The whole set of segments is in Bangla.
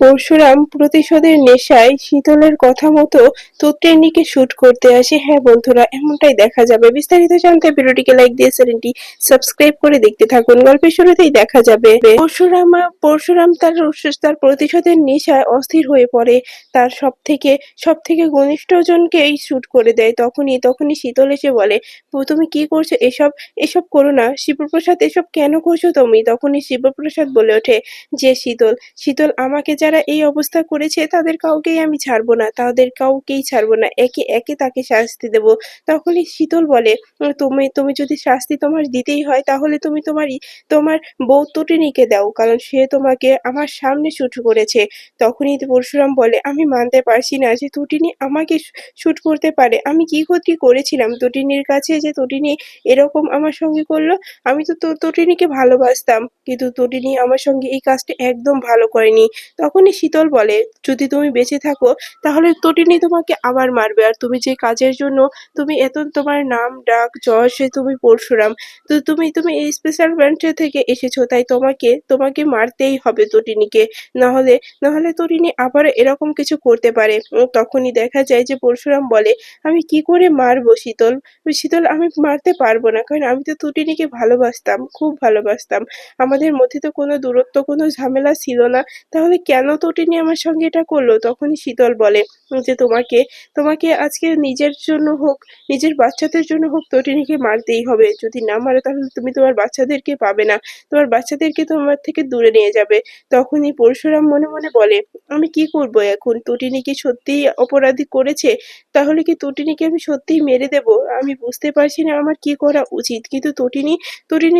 পরশুরাম প্রতিশোধের নেশায় শীতলের কথা মতো তটিনীকে শুট করতে আসে। হ্যাঁ বন্ধুরা, এমনটাই দেখা যাবে। বিস্তারিত জানতে ভিডিওটিকে লাইক দিয়ে চ্যানেলটি সাবস্ক্রাইব করে দেখতে থাকুন। গল্পের শুরুতেই দেখা যাবে পরশুরাম তার প্রতিশোধের নেশায় অস্থির হয়ে পড়ে। তার সব থেকে ঘনিষ্ঠজনকেই শুট করে দেয়। তখনই শীতল এসে বলে, তুমি কি করছো? এসব এসব করো না শিবপ্রসাদ, এসব কেন করছো তুমি? তখনই শিবপ্রসাদ বলে ওঠে যে শীতল, আমাকে যারা এই অবস্থা করেছে তাদের কাউকেই আমি ছাড়বো না, তাদের কাউকেই ছাড়বো না, একে একে তাকে শাস্তি দেব। তখনই শীতল বলে, তুমি তুমি যদি শাস্তি তোমার দিতেই হয় তাহলে তুমি তোমার বউ তটিনীকে দাও, কারণ সে তোমাকে আমার সামনে শুট করেছে। তখনই পরশুরাম বলে, আমি মানতে পারছি না যে তটিনী আমাকে শুট করতে পারে। আমি কি ক্ষতি করেছিলাম তটিনীর কাছে যে তটিনী এরকম আমার সঙ্গে করলো? আমি তো তটিনীকে ভালোবাসতাম, কিন্তু তটিনী আমার সঙ্গে এই কাজটা একদম ভালো করেনি। তখনই শীতল বলে, যদি তুমি বেঁচে থাকো তাহলে তটিনী তোমাকে আবার মারবে, আর তুমি যে কাজের জন্য তুমি এত তোমার নাম ডাক যশ, তুমি পরশুরাম, তো তুমি এই স্পেশাল ব্রাঞ্চে থেকে এসেছো, তাই তোমাকে মারতেই হবে তটিনীকে, নাহলে নাহলে তটিনী আবার এরকম কিছু করতে পারে। তখনই দেখা যায় যে পরশুরাম বলে, আমি কি করে মারবো শীতল? শীতল, আমি মারতে পারবো না, কারণ আমি তো তটিনীকে ভালোবাসতাম, খুব ভালোবাসতাম। আমাদের মধ্যে তো কোনো দূরত্ব, কোনো ঝামেলা ছিল না, তাহলে কেন তটিনী আমার সঙ্গে এটা করলো? তখনই শীতল বলে যে তোমাকে আজকে নিজের জন্য হোক, নিজের বাচ্চাদের জন্য হোক, তটিনীকে মারতেই হবে। যদি না মারো তাহলে তুমি তোমার বাচ্চাদেরকে পাবে না, তোমার বাচ্চাদেরকে তোমার থেকে দূরে নিয়ে যাবে। তখনই পরশুরাম মনে মনে বলে, আমি কি করব এখন? তটিনী কি সত্যিই অপরাধী করেছে? তাহলে কি তটিনীকে আমি সত্যিই মেরে দেব? আমি বুঝতে পারছি না আমার কি করা উচিত। কিন্তু তটিনী,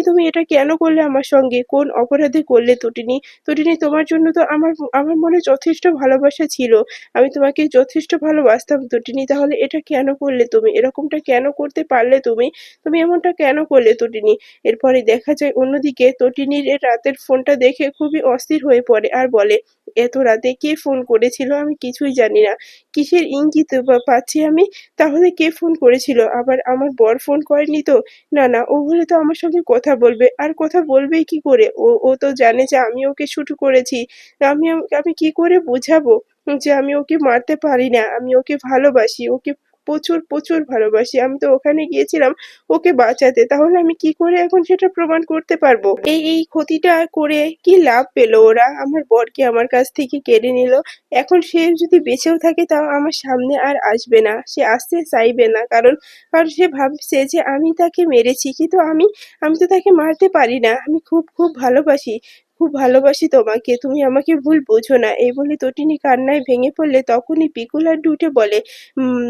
তুমি এটা কেন করলে আমার সঙ্গে? কোন অপরাধে করলে তটিনী? তটিনী, তোমার জন্য তো আমার আমার মনে যথেষ্ট ভালোবাসা ছিল, আমি তোমাকে যথেষ্ট ভালোবাসতাম তটিনী, তাহলে এটা কেন করলে তুমি? এরকমটা কেন করতে পারলে তুমি? তুমি এমনটা কেন করলে তটিনী? এরপরে দেখা যায় অন্যদিকে তটিনীর এ রাতের ফোনটা দেখে খুবই অস্থির হয়ে পড়ে আর বলে, এত রাতে কে ফোন করেছিল? আমি কিছুই জানি না, কিসের ইঙ্গিত পাচ্ছি আমি? তাহলে কে ফোন করেছিল? আবার আমার বর ফোন করেনি তো? না না, ও হলে তো আমার সঙ্গে কথা বলবে, আর কথা বলবেই কি করে? ও তো জানে যে আমি ওকে শুট করেছি। আমি কি করে বোঝাবো যে আমি ওকে মারতে পারি না, আমি ওকে ভালোবাসি, ওকে প্রচুর প্রচুর ভালোবাসি। আমি তো ওখানে গিয়েছিলাম ওকে বাঁচাতে, তাহলে আমি কি করে এখন সেটা প্রমাণ করতে পারবো? এই ক্ষতিটা করে কি লাভ পেলো ওরা? আমার বরকে আমার কাছ থেকে কেড়ে নিল, এখন সে যদি বেঁচেও থাকে তাও আমার সামনে আর আসবে না, সে আসতে চাইবে না, কারণ সে ভাবছে যে আমি তাকে মেরেছি, কিন্তু আমি তো তাকে মারতে পারি না। আমি খুব খুব ভালোবাসি, খুব ভালোবাসি তোমাকে, তুমি আমাকে ভুল বোঝো না। এই বলে তটিনী কান্নায় ভেঙে পড়লে তখনই পিকু লাড্ডু উঠে বলে,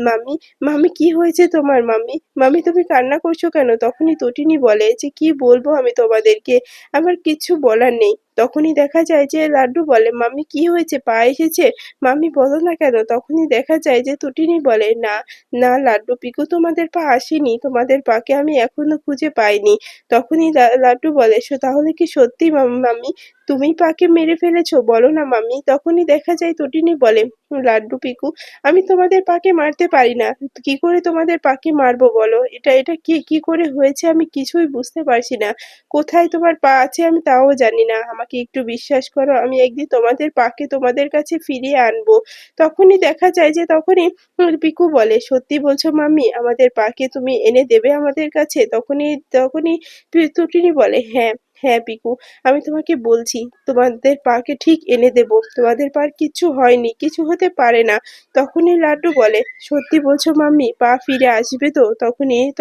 মামি, মামি কি হয়েছে তোমার? মামি, মামি তুমি কান্না করছো কেন? তখনই তটিনী বলে যে, কি বলবো আমি তোমাদেরকে, আমার কিচ্ছু বলার নেই। তখনই দেখা যায় যে লাড্ডু বলে, মামি কি হয়েছে? পা এসেছে? মামি বলো না কেন? তখনই দেখা যায় যে তটিনী বলে, না না লাড্ডু, পিকু তোমাদের পা আসেনি, তোমাদের পাকে আমি এখনো খুঁজে পাইনি। তখনই লাড্ডু বলে, তাহলে কি সত্যি মামি তুমি পাকে মেরে ফেলেছো? বলো না মামি। তখনই দেখা যায় তটিনী বলে, লাড্ডু, পিকু, আমি তোমাদের পাকে মারতে পারি না, কি করে তোমাদের পাকে মারবো বলো? এটা এটা কি করে হয়েছে আমি কিছুই বুঝতে পারছি না। কোথায় তোমার পা আছে আমি তাও জানি না। আমাকে একটু বিশ্বাস করো, আমি একদিন তোমাদের পাকে তোমাদের কাছে ফিরিয়ে আনবো। তখনই দেখা যায় যে পিকু বলে, সত্যি বলছো মাম্মি? আমাদের পাকে তুমি এনে দেবে আমাদের কাছে? তখনই টুনটুনি বলে, হ্যাঁ হ্যাঁ পিকু, আমি তোমাকে বলছি, তোমাদের পাকে ঠিক এনে দেব, তোমাদের পার কিচ্ছু হয়নি, কিছু হতে পারে না। তখনই লাড্ডু বলে, সত্যি বলছো মাম্মি? পা ফিরে আসবে তো?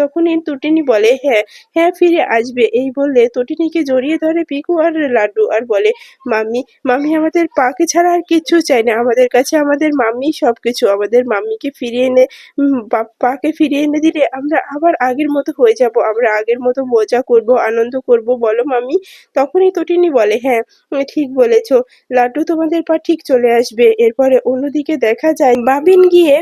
তখনই টুটিনি বলে, হ্যাঁ হ্যাঁ ফিরে আসবে। এই বললে তটিনীকে জড়িয়ে ধরে পিকু আর লাড্ডু আর বলে, মাম্মি, মাম্মি আমাদের পাকে ছাড়া আর কিচ্ছু চাই না, আমাদের কাছে আমাদের মাম্মি সবকিছু। আমাদের মাম্মিকে ফিরিয়ে এনে পাকে ফিরিয়ে এনে দিলে আমরা আবার আগের মতো হয়ে যাব, আমরা আগের মতো মজা করব, আনন্দ করব, বলো মাম্মি? তখনই তটিনী বলে, হ্যাঁ ঠিক বলেছো, লাড্ডু তোমাদের পা ঠিক চলে আসবে। এরপরে অন্যদিকে দেখা যায় বাবিন গিয়ে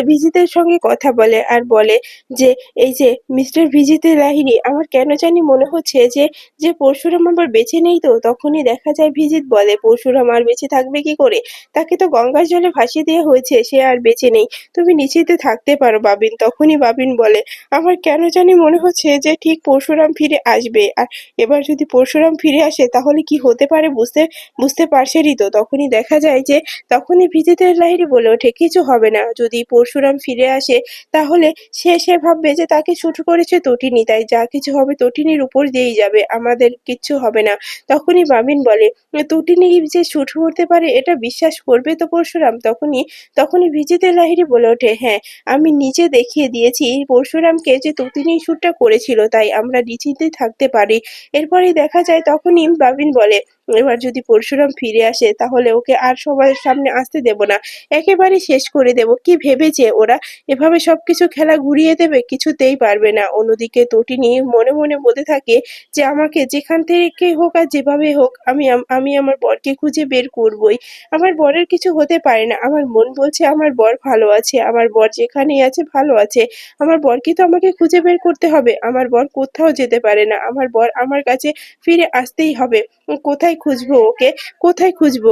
ভিজিতের সঙ্গে কথা বলে আর বলে যে, এই যে মিস্টার ভিজিতে লাহিড়ী, আমার কেন জানি মনে হচ্ছে যে যে পরশুরাম আবার বেঁচে নেই তো। তখনই দেখা যায় ভিজিত বলে, পরশুরাম আর বেঁচে থাকবে কি করে? তাকে তো গঙ্গার জলে ভাসিয়ে দেওয়া হয়েছে, সে আর বেঁচে নেই, তুমি নিশ্চিন্তে থাকতে পারো বাবিন। তখনই বাবিন বলে, আমার কেন জানি মনে হচ্ছে যে ঠিক পরশুরাম ফিরে আসবে, আর এবার যদি পরশুরাম ফিরে আসে তাহলে কি হতে পারে বুঝতে বুঝতে পারছেনই তো। তখনই দেখা যায় যে তখনই ভিজিতের লাহিড়ী বলে ওঠে, কিছু হবে না, যদি পরশুরাম ফিরে আসে তাহলে সে ভাববে যে তাকে শুট করেছে তটিনী, তাই যা কিছু হবে তটিনীর উপর দিয়েই যাবে, আমাদের কিচ্ছু হবে না। তখনই বাবিন বলে, তটিনী যে শুট করতে পারে এটা বিশ্বাস করবে তো পরশুরাম? তখনই তখনই ভিজিতের লাহিড়ী বলে ওঠে, হ্যাঁ, আমি নিজে দেখিয়ে দিয়েছি পরশুরামকে যে তটিনীই শুটটা করেছিল, তাই আমরা নিশ্চিন্তেই থাকতে পারি। এরপরেই দেখা যায় তখনই বাবিন বলে, এবার যদি পরশুরাম ফিরে আসে তাহলে ওকে আর সবার সামনে আসতে দেব না, একেবারে শেষ করে দেব। কি ভেবেছে ওরা এভাবে সবকিছু খেলা ঘুরিয়ে দেবে? কিছুতেই পারবে না। অন্যদিকে তটিনী মনে মনে বলতে থাকে যে আমাকে যেখান থেকে হোক আর যেভাবে হোক আমি আমার বরকে খুঁজে বের করবই। আমার বরের কিছু হতে পারে না। আমার মন বলছে আমার বর ভালো আছে, আমার বর যেখানেই আছে ভালো আছে। আমার বরকে তো আমাকে খুঁজে বের করতে হবে। আমার বর কোথাও যেতে পারে না, আমার বর আমার কাছে ফিরে আসতেই হবে। কোথায় খুঁজবো ওকে? কোথায় খুঁজবো?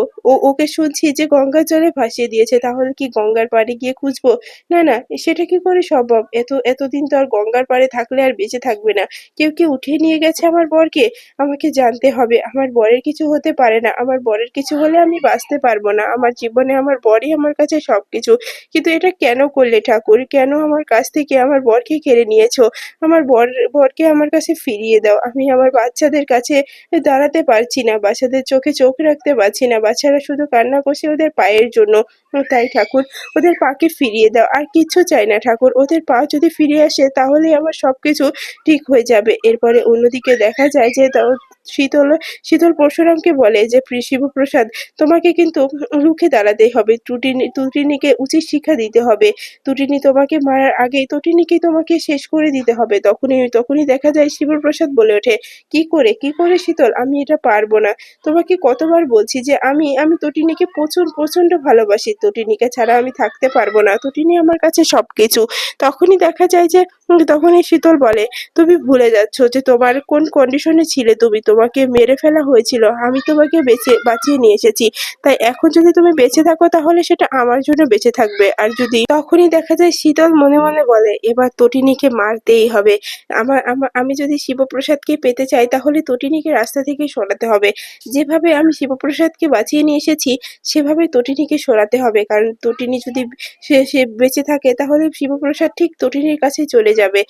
ওকে শুনছি যে গঙ্গার জলে ভাসিয়ে দিয়েছে, তাহলে কি গঙ্গার পাড়ে গিয়ে খুঁজবো? না না, সেটা কি করে সম্ভব? এতদিন তো আর গঙ্গার পাড়ে থাকলে আর বেঁচে থাকবে না। কেউ কি উঠিয়ে নিয়ে গেছে আমার বরকে? আমাকে জানতে হবে। আমার বরের কিছু হতে পারে না, আমার বরের কিছু হলে আমি বাঁচতে পারবো না। আমার জীবনে আমার বরই আমার কাছে সবকিছু। কিন্তু এটা কেন করলে ঠাকুর? কেন আমার কাছ থেকে আমার বরকে কেড়ে নিয়েছো? আমার বরকে আমার কাছে ফিরিয়ে দাও। আমি আমার বাচ্চাদের কাছে দাঁড়াতে পারছি না, বাচ্চাদের চোখে চোখ রাখতে পারছি না, বাচ্চারা শুধু কান্না করছে ওদের পায়ের জন্য। তাই ঠাকুর, ওদের পাকে ফিরিয়ে দাও, আর কিচ্ছু চাই না ঠাকুর। ওদের পা যদি ফিরে আসে তাহলেই আমার সবকিছু ঠিক হয়ে যাবে। এরপরে অন্যদিকে দেখা যায় যে শীতল শীতল পরশুরামকে বলে যে শিবপ্রসাদ, তোমাকে কিন্তু রুখে দাঁড়াতেই হবে, টুটিনিকে উচিত শিক্ষা দিতে হবে। টুটিনি তোমাকে মারার আগেই টুটিনিকে তোমাকে শেষ করে দিতে হবে। তখনই দেখা যায় শিবপ্রসাদ বলে ওঠে, কি করে শীতল? আমি এটা পারবো না। তোমাকে কতবার বলছি যে আমি তটিনীকে প্রচন্ড ভালোবাসি। তটিনীকে ছাড়া আমি থাকতে পারবো না। তটিনী আমার কাছে সবকিছু। তখনই দেখা যায় যে তখনই শীতল বলে, তুমি ভুলে যাচ্ছ যে তোমার কোন কন্ডিশনে ছিলে তুমি। তোমাকে মেরে ফেলা হয়েছিল। আমি তোমাকে বাঁচিয়ে নিয়ে এসেছি। তাই এখন যদি তুমি বেঁচে থাকো তাহলে সেটা আমার জন্য বেঁচে থাকবে। আর যদি তখনই দেখা যায় শীতল মনে মনে বলে, এবার তটিনীকে মারতেই হবে। আমি যদি শিবপ্রসাদকে পেতে চাই তাহলে তটিনীকে রাস্তা থেকে সরাতে হবে। যেভাবে আমি শিবপ্রসাদকে বাঁচিয়ে নিয়ে এসেছি সেভাবে তটিনীকে সরাতে হবে। কারণ তটিনী যদি সে বেঁচে থাকে তাহলে শিবপ্রসাদ ঠিক তটিনীর কাছে চলে যাবে।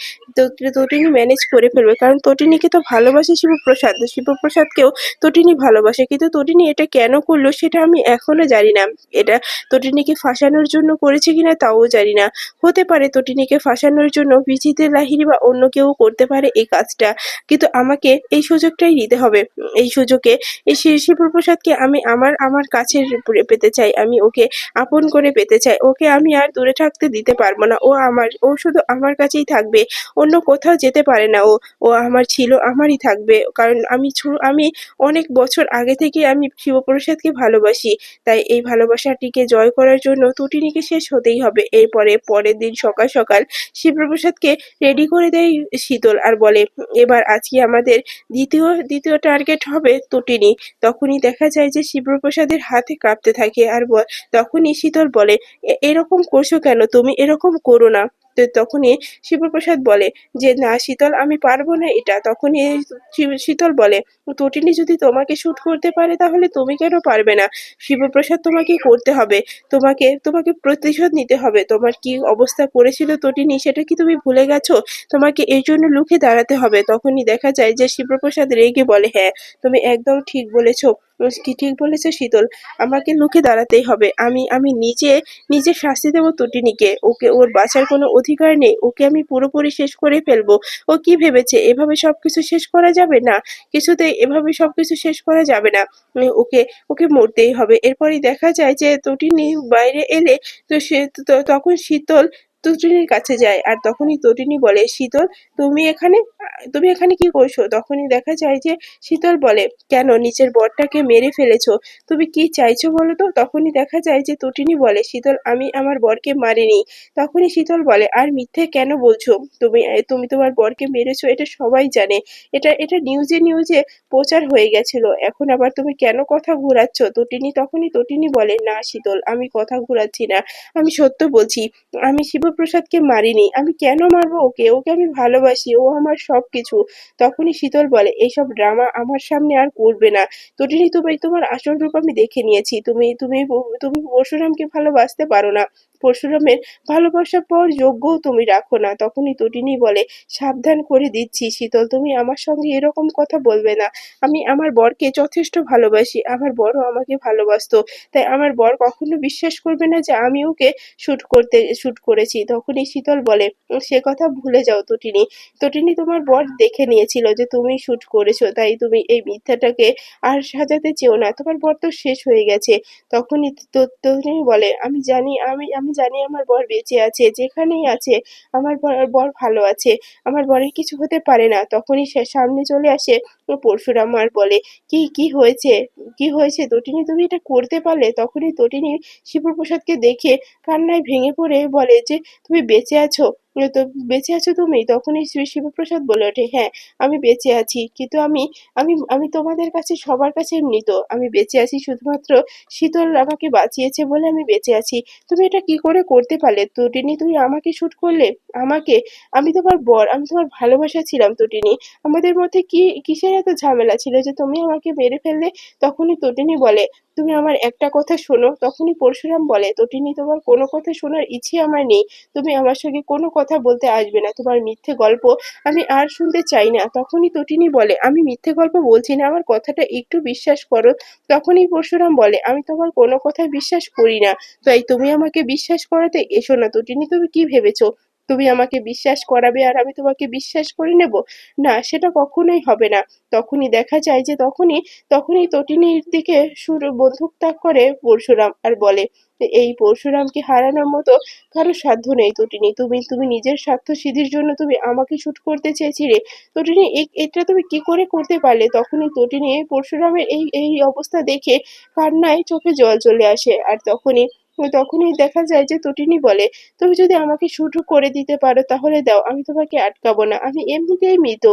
তটিনী ম্যানেজ করে ফেলবে, কারণ তটিনীকে তো ভালোবাসে শিবপ্রসাদ, শিবপ্রসাদকেও তটিনী ভালোবাসে। কিন্তু তটিনী এটা কেন করলো সেটা আমি এখনো জানি না। এটা তটিনীকে ফাঁসানোর জন্য করেছে কিনা তাও জানি না। হতে পারে তটিনীকে ফাঁসানোর জন্য বিচিত্রের লাহিড়ী বা অন্য কেউ করতে পারে এই কাজটা। কিন্তু আমাকে এই সুযোগটাই নিতে হবে। এই সুযোগে এই শিবপ্রসাদকে আমি আমার কাছের পেতে চাই। আমি ওকে আপন করে পেতে চাই। ওকে আমি আর দূরে থাকতে দিতে পারবো না। ও শুধু আমার কাছেই থাকবে। অন্য কোথাও যেতে পারে না ও। ও আমার ছিল, আমারই থাকবে। কারণ আমি অনেক বছর আগে থেকে আমি শিবপ্রসাদকে ভালোবাসি। তাই এই ভালোবাসাটিকে জয় করার জন্য টুটিনিকে শেষ হতেই হবে। পরের দিন সকাল সকাল শিবপ্রসাদকে রেডি করে দেয় শীতল, আর বলে, এবার আজকে আমাদের দ্বিতীয় টার্গেট হবে তটিনী। তখনই দেখা যায় যে শিবপ্রসাদের হাতে কাঁপতে থাকে, আর তখনই শীতল বলে, এরকম করছো কেন তুমি? এরকম করো না। তো তখনই শিবপ্রসাদ বলে যে, না শীতল, আমি পারবো না এটা। তখনই শীতল বলে, তটিনী যদি তোমাকে শুট করতে পারে তাহলে তুমি কেন পারবে না? শিবপ্রসাদ, তোমাকে করতে হবে। তোমাকে প্রতিশোধ নিতে হবে। তোমার কি অবস্থা করেছিল তটিনী সেটা কি তুমি ভুলে গেছো? তোমাকে এই জন্য লুকিয়ে দাঁড়াতে হবে। তখনই দেখা যায় যে শিবপ্রসাদ রেগে বলে, হ্যাঁ, তুমি একদম ঠিক বলেছো। কি ঠিক বলেছো শীতল? আমাকে লুকিয়ে দাঁড়াতেই হবে। আমি নিজে শাস্তি দেবো তটিনীকে। ওর বাঁচার কোনো অধিকার নেই। ওকে আমি পুরোপুরি শেষ করে ফেলবো। ও কি ভেবেছে এভাবে সবকিছু শেষ করা যাবে? না, কিছুতেই এভাবে সবকিছু শেষ করা যাবে না। ওকে মরতেই হবে। এরপরই দেখা যায় যে তটিনী বাইরে এলে তো তখন শীতল তটিনীর কাছে যায়, আর তখনই তটিনী বলে, শীতল, তুমি এখানে কি করছো? তখনই দেখা যায় যে শীতল বলে, কেন, নিজের বরটাকে মেরে ফেলেছো? তুমি কি চাইছো বলো তো? তখনই দেখা যায় যে তটিনী বলে, শীতল, আমি আমার বরকে মারিনি। তখনই শীতল বলে, আর মিথ্যে কেন বলছো? তুমি তোমার বরকে মেরেছো, এটা সবাই জানে। এটা নিউজে প্রচার হয়ে গেছিল। এখন আবার তুমি কেন কথা ঘুরাচ্ছ? তখনই তটিনী বলে, না শীতল, আমি কথা ঘুরাচ্ছি না, আমি সত্য বলছি। আমি শিবপ্রসাদকে মারিনি, আমি কেন মারবো ওকে, ওকে আমি ভালোবাসি, ও আমার সবকিছু। তখনই শীতল বলে, এইসব ড্রামা আমার সামনে আর করবে না। তটিনী, তুমি তোমার আসল রূপ আমি দেখে নিয়েছি, তুমি পরশুরামকে ভালোবাসতে পারো না, পরশুরামের ভালোবাসা পাওয়ার যোগ্যও তুমি রাখো না। তখনই তটিনী বলে, সাবধান করে দিচ্ছি শীতল, তুমি আমার সঙ্গে এরকম কথা বলবে না। আমি আমার বরকে যথেষ্ট ভালোবাসি, আমার বরও আমাকে ভালোবাসতো, তাই আমার বর কখনো বিশ্বাস করবে না যে আমি ওকে শুট করেছি। তখনই শীতল বলে, সে কথা ভুলে যাও তটিনী, তটিনী তোমার বর দেখে নিয়েছিল যে তুমি শুট করেছো, তাই তুমি এই মিথ্যাটাকে আর সাজাতে চেও না, তোমার বর তো শেষ হয়ে গেছে। তখনই তটিনী বলে, আমি জানি আমার বর বেঁচে আছে, যেখানেই আছে আমার বর ভালো আছে, আমার বরের কিছু হতে পারে না। তখনই সে সামনে চলে আসে পরশুরাম আর বলে, কি হয়েছে, কি হয়েছে তটিনী, তুমি এটা করতে পারলে? তখনই তটিনী শিবপ্রসাদকে দেখে কান্নায় ভেঙে পড়ে বলে যে, তুমি বেঁচে আছো, তো বেঁচে আছো তুমি? তখনই শিবপ্রসাদ বলে ওঠে, হ্যাঁ আমি বেঁচে আছি, কিন্তু আমি আমি আমি তোমাদের কাছে সবার কাছে মৃত, আমি বেঁচে আছি শুধুমাত্র শীতল আমাকে বাঁচিয়েছে বলে আমি বেঁচে আছি। তুমি এটা কি করে করতে পারলে তটিনী, তুমি আমাকে শুট করলে, আমাকে, আমি তোমার বর, আমি তোমার ভালোবাসা ছিলাম তটিনী, আমাদের মধ্যে কিসের এত ঝামেলা ছিল যে তুমি আমাকে মেরে ফেললে? তখনই তটিনী বলে, তুমি আমার একটা কথা শোনো। তখনই পরশুরাম বলে, তটিনী তোমার কোনো কথা শোনার ইচ্ছে আমার নেই, তুমি আমার সঙ্গে কোনো কথা বলতে আসবে না, তোমার মিথ্যে গল্প আমি আর শুনতে চাই না। তখনই তটিনী বলে, আমি মিথ্যে গল্প বলছি না, আমার কথাটা একটু বিশ্বাস করো। তখনই পরশুরাম বলে, আমি তোমার কোনো কথাই বিশ্বাস করি না, তাই তুমি আমাকে বিশ্বাস করাতে এসো না তটিনী, তুমি কি ভেবেছো তুমি আমাকে বিশ্বাস করাবে আর আমি তোমাকে বিশ্বাস করে নেব? না, সেটা কখনোই হবে না। তখনই দেখা যায় যে তখনই তটিনীর দিকে বন্দুক তাক করে পরশুরাম আর বলে, এই পরশুরামকে হারানোর মতো কারো সাধ্য নেই তটিনী, তুমি নিজের স্বার্থ সিদ্ধির জন্য তুমি আমাকে শুট করতে চেয়েছিলে তটিনী, এটা তুমি কি করে করতে পারলে? তখনই তটিনী পরশুরামের এই অবস্থা দেখে কান্নায় চোখে জল চলে আসে। আর তখনই দেখা যায় যে তটিনী বলে, তুমি যদি আমাকে শুট করে দিতে পারো তাহলে দাও, আমি তোমাকে আটকাবো না, আমি এমনিতেই মৃত,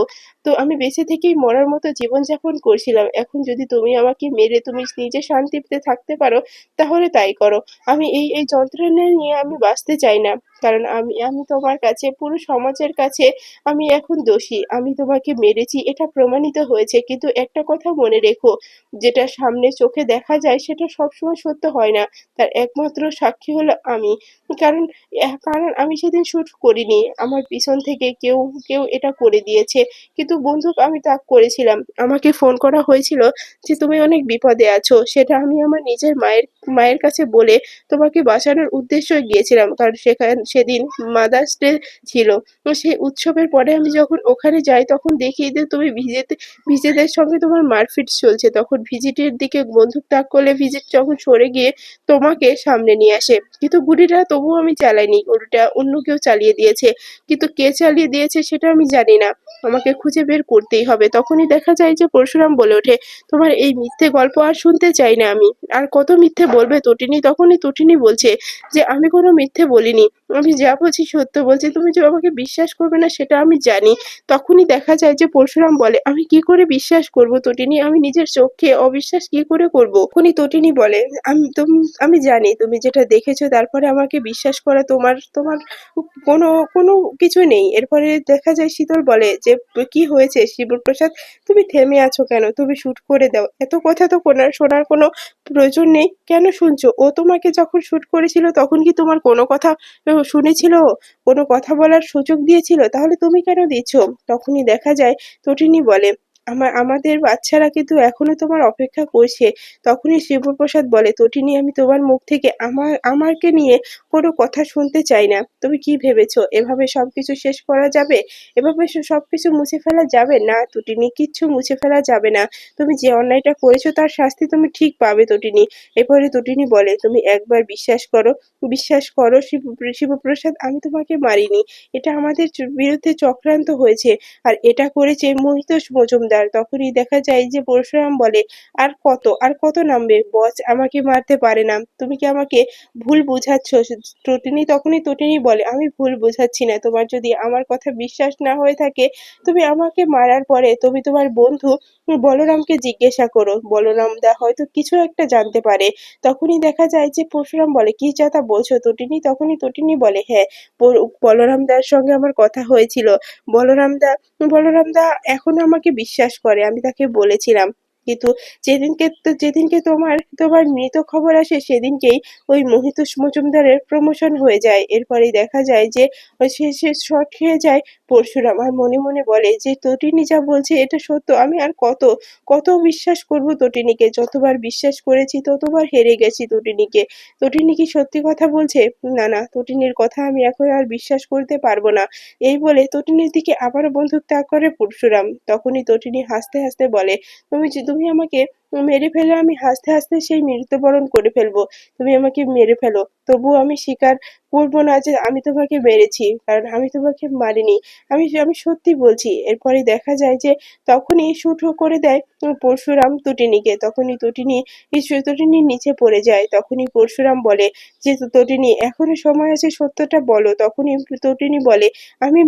তো আমি বেঁচে থেকেই মরার মতো জীবনযাপন করছিলাম, এখন যদি তুমি আমাকে মেরে তুমি নিজে শান্তিতে থাকতে পারো তাহলে তাই করো। আমি এই যন্ত্রণা নিয়ে আমি বাঁচতে চাই না, কারণ আমি আমি তোমার কাছে, পুরো সমাজের কাছে আমি এখন দোষী, আমি তোমাকে মেরেছি এটা প্রমাণিত হয়েছে, কিন্তু একটা কথা মনে রেখো, যেটা সামনে চোখে দেখা যায় সেটা সবসময় সত্য হয় না, তার একমাত্র সাক্ষী হলো আমি, কারণ কারণ আমি সেদিন শুট করিনি, আমার পিছন থেকে কেউ কেউ এটা করে দিয়েছে, কিন্তু বন্দুক আমি তাক করেছিলাম, আমাকে ফোন করা হয়েছিল যে তুমি অনেক বিপদে আছো, সেটা আমি আমার নিজের মায়ের মায়ের কাছে বলে তোমাকে বাঁচানোর উদ্দেশ্যে গিয়েছিলাম, কারণ সেদিন মাদার্স ডে ছিল। তো সেই উৎসবের পরে আমি যখন ওখানে যাই তখন দেখি যে তুমি ভিজেদের সঙ্গে তোমার মারপিট চলছে, তখন ভিজিটের দিকে বন্দুক তাক করলে ভিজিট যখন সরে গিয়ে তোমাকে সামনে নিয়ে আসে, কিন্তু গুলিটা তবুও আমি চালাইনি, গুলিটা অন্য কেউ চালিয়ে দিয়েছে, কিন্তু কে চালিয়ে দিয়েছে সেটা আমি জানি না, আমাকে খুঁজে বের করতেই হবে। তখনই দেখা যায় যে পরশুরাম বলে ওঠে, তোমার এই মিথ্যে গল্প আর শুনতে চাই না আমি, আর কত মিথ্যে বলবে তটিনী? তখনই তটিনী বলছে যে, আমি কোনো মিথ্যে বলিনি, আমি যা বলছি সত্য বলছি, তুমি যে আমাকে বিশ্বাস করবে না সেটা আমি জানি। তখনই দেখা যায় যে পরশুরাম বলে, আমি কি করে বিশ্বাস করব তটিনী, আমি নিজের চোখে অবিশ্বাস কি করে করব? তখনই তটিনী বলে, আমি জানি তুমি যেটা দেখেছো, তারপরে আমাকে বিশ্বাস করা তোমার তোমার কোনো কোনো কিছু নেই। এরপরে দেখা যায় শীতল বলে যে, কি হয়েছে শিবপ্রসাদ, তুমি থেমে আছো কেন, তুমি শুট করে দাও, এত কথা তো শোনার কোনো প্রয়োজন নেই, কেন শুনছো? ও তোমাকে যখন শুট করেছিল তখন কি তোমার কোনো কথা শুনেছিল, কোনো কথা বলার সুযোগ দিয়েছিল, তাহলে তুমি কেন দিচ্ছ? তখনই দেখা যায় তটিনী বলে, আমাদের বাচ্চারা কিন্তু এখনো তোমার অপেক্ষা করছে। তখনই শিবপ্রসাদ বলে, তটিনী, আমি তোমার মুখ থেকে আমাকে নিয়ে কোনো কথা শুনতে চাই না। তুমি কি ভেবেছো এভাবে সবকিছু শেষ করা যাবে, এভাবে সবকিছু মুছে ফেলা যাবে না তটিনী, কিচ্ছু মুছে ফেলা যাবে না, তুমি যে অন্যায়টা করেছো তার শাস্তি তুমি ঠিক পাবে তটিনী। এরপরে তটিনী বলে, তুমি একবার বিশ্বাস করো শিবপ্রসাদ, আমি তোমাকে মারিনি, এটা আমাদের বিরুদ্ধে চক্রান্ত হয়েছে, আর এটা করেছে মহিতোষ মজুমদার। মজুমদার। তখনই দেখা যায় যে পরশুরাম বলে, আর কত নামবে? বস আমাকে মারতে পারে না। তুমি কি আমাকে ভুল বুঝাচ্ছ? তখনই বলে, আমি ভুল বুঝাচ্ছি না। তোমার যদি আমার কথা বিশ্বাস না হয়ে থাকে, তুমি আমাকে মারার পরে তুমি তোমার বন্ধু বলরামকে জিজ্ঞাসা করো। বলরাম দা হয়তো কিছু একটা জানতে পারে। তখনই দেখা যায় যে পরশুরাম বলে, কি যাতা বলছো তটিনী? তখনই তটিনী বলে, হ্যাঁ, বলরাম দার সঙ্গে আমার কথা হয়েছিল। বলরাম দা বলরাম দা এখনো আমাকে বিশ্বাস করে। আমি তাকে বলেছিলাম। কিন্তু যেদিনকে তোমার মৃত খবর আসে সেদিনকেই ওই মহিতুষ মজুমদারের প্রমোশন হয়ে যায়। এরপরেই দেখা যায় যে সে শক খেয়ে যায় পরশুরাম আর মনে মনে বলে যে তটিনী যা বলছে এটা সত্য। আমি আর কত বিশ্বাস করব তটিনীকে? যতবার বিশ্বাস করেছি ততবার হেরে গেছি তটিনীকে। তটিনী কি সত্যি কথা বলছে? না, তটিনীর কথা আমি এখন আর বিশ্বাস করতে পারবো না। এই বলে তটিনীর দিকে আবারও বন্দুক তাক করে পরশুরাম। তখনই তটিনী হাসতে হাসতে বলে, তুমি আমাকে মেরে ফেলে আমি হাসতে হাসতে সেই মৃত্যুবরণ করে ফেলবো। তুমি আমাকে মেরে ফেলো, তবুও আমি স্বীকার করবো না যে আমি তোমাকে মেরেছি, কারণ আমি তোমাকে মারিনি। আমি সত্যি বলছি। এরপরে দেখা যায় যে তখনই শুট করে দেয় পরশুরাম তটিনীকে। তখনই তটিনী নিচে পড়ে যায়। তখনই পরশুরাম বলে যে, তটিনী এখনো সময় আছে, সত্যটা বলো। তখনই তটিনী বলে, আমি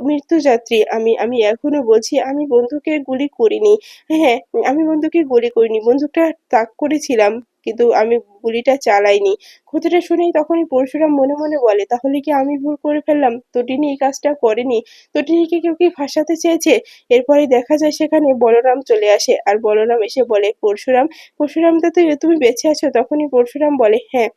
মৃত্যু যাত্রী। আমি এখনো বলছি আমি বন্ধুকে গুলি করিনি। হ্যাঁ, আমি বন্ধুকে গুলি করিনি। বন্দুকটা তাক করেছিলাম, কিন্তু আমি গুলিটা চালাইনি। কথাটা শুনেই তখনই পরশুরাম মনে মনে বলে, তাহলে কি আমি ভুল করে ফেললাম? তটিনী এই কাজটা করেনি। তটিনীকে কেউ কি ফাঁসাতে চেয়েছে? এরপরে দেখা যায় সেখানে বলরাম চলে আসে আর বলরাম এসে বলে, পরশুরাম দা তুমি বেঁচে আছো? তখনই পরশুরাম বলে, হ্যাঁ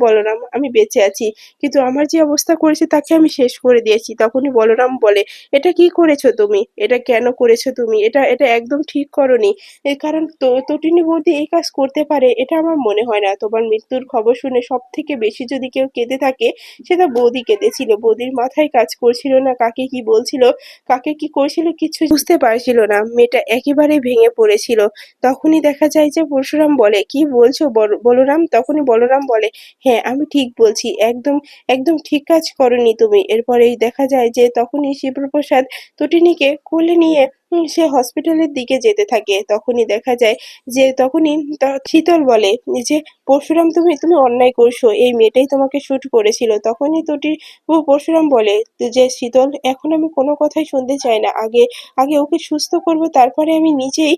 বলরাম, আমি বেঁচে আছি, কিন্তু আমার যে অবস্থা করেছে তাকে আমি শেষ করে দিয়েছি। তখনই বলরাম বলে, এটা কি করেছো তুমি? এটা কেন করেছো তুমি? এটা একদম ঠিক করনি। এর কারণ তটিনী বৌদি এই কাজ করতে পারে এটা আমার মনে হয় না। তোমার মৃত্যুর খবর শুনে সব থেকে বেশি যদি কেউ কেঁদে থাকে সেটা বৌদি কেঁদেছিল। বৌদির মাথায় কাজ করছিল না, কাকে কি বলছিল, কাকে কি করছিল কিছু বুঝতে পারছিল না। মেয়েটা একেবারে ভেঙে পড়েছিল। তখনই দেখা যায় যে পরশুরাম বলে, কি বলছো বলরাম? তখনই বলরাম বলে, হ্যাঁ আমি ঠিক বলছি, একদম ঠিক কাজ করনি তুমি। এরপরেই দেখা যায় যে তখনই শিবপ্রসাদ তটিনীকে কোলে নিয়ে সে হসপিটালের দিকে যেতে থাকে। তখনই দেখা যায় যে শীতল বলে যে, পরশুরাম তুমি অন্যায় করছো, এই মেয়েটাই তোমাকে শুট করেছিল। তখনই পরশুরাম বলে যে, শীতল এখন আমি কোনো কথাই শুনতে চাই না। আগে ওকে সুস্থ করবো, তারপরে আমি নিজেই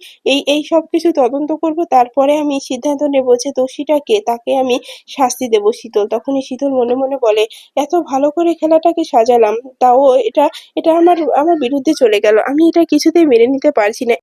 এই সবকিছু তদন্ত করব, তারপরে আমি সিদ্ধান্ত নেব যে দোষীটা কে, তাকে আমি শাস্তি দেব। তখনই শীতল মনে মনে বলে, এত ভালো করে খেলাটাকে সাজালাম, তাও এটা এটা আমার বিরুদ্ধে চলে গেল। আমি এটা কিছুতেই মেনে নিতে পারছি না।